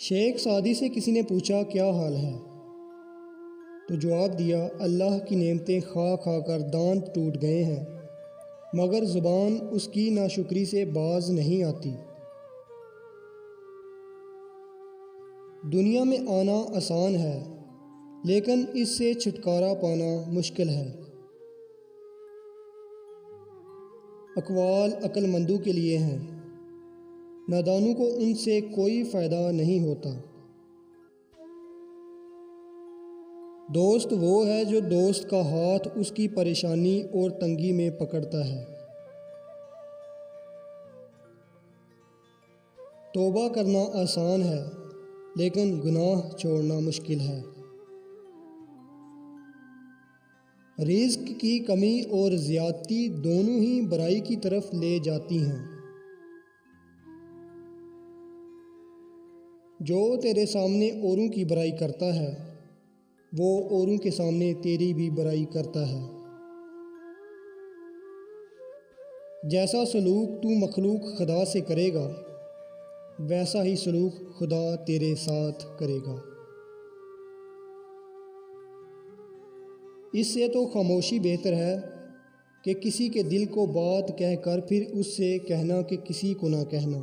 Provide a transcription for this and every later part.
شیخ Saadi سے کسی نے پوچھا کیا حال ہے؟ تو جواب دیا اللہ کی نعمتیں کھا کھا کر دانت ٹوٹ گئے ہیں، مگر زبان اس کی ناشکری سے باز نہیں آتی۔ دنیا میں آنا آسان ہے، لیکن اس سے چھٹکارا پانا مشکل ہے۔ اقوال عقل مندوں کے لیے ہیں، نادانوں کو ان سے کوئی فائدہ نہیں ہوتا۔ دوست وہ ہے جو دوست کا ہاتھ اس کی پریشانی اور تنگی میں پکڑتا ہے۔ توبہ کرنا آسان ہے، لیکن گناہ چھوڑنا مشکل ہے۔ رزق کی کمی اور زیادتی دونوں ہی برائی کی طرف لے جاتی ہیں۔ جو تیرے سامنے اوروں کی برائی کرتا ہے، وہ اوروں کے سامنے تیری بھی برائی کرتا ہے۔ جیسا سلوک تو مخلوق خدا سے کرے گا، ویسا ہی سلوک خدا تیرے ساتھ کرے گا۔ اس سے تو خاموشی بہتر ہے کہ کسی کے دل کو بات کہہ کر پھر اس سے کہنا کہ کسی کو نہ کہنا۔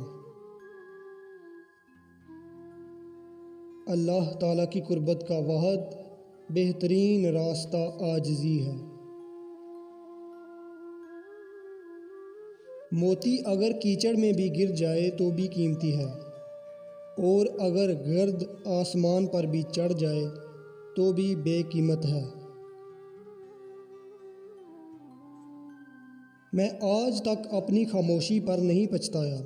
اللہ تعالیٰ کی قربت کا واحد بہترین راستہ عاجزی ہے۔ موتی اگر کیچڑ میں بھی گر جائے تو بھی قیمتی ہے، اور اگر گرد آسمان پر بھی چڑھ جائے تو بھی بے قیمت ہے۔ میں آج تک اپنی خاموشی پر نہیں پچھتایا،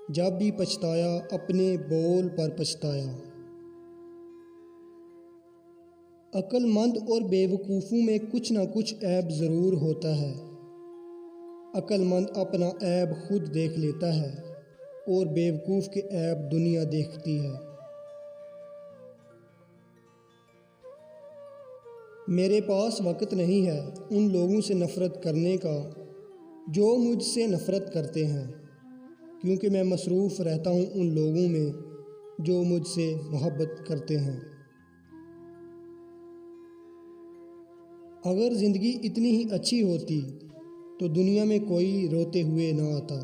جب بھی پچھتایا اپنے بول پر پچھتایا۔ عقل مند اور بے وقوفوں میں کچھ نہ کچھ عیب ضرور ہوتا ہے۔ عقل مند اپنا عیب خود دیکھ لیتا ہے، اور بے وقوف کے عیب دنیا دیکھتی ہے۔ میرے پاس وقت نہیں ہے ان لوگوں سے نفرت کرنے کا جو مجھ سے نفرت کرتے ہیں، کیونکہ میں مصروف رہتا ہوں ان لوگوں میں جو مجھ سے محبت کرتے ہیں۔ اگر زندگی اتنی ہی اچھی ہوتی تو دنیا میں کوئی روتے ہوئے نہ آتا۔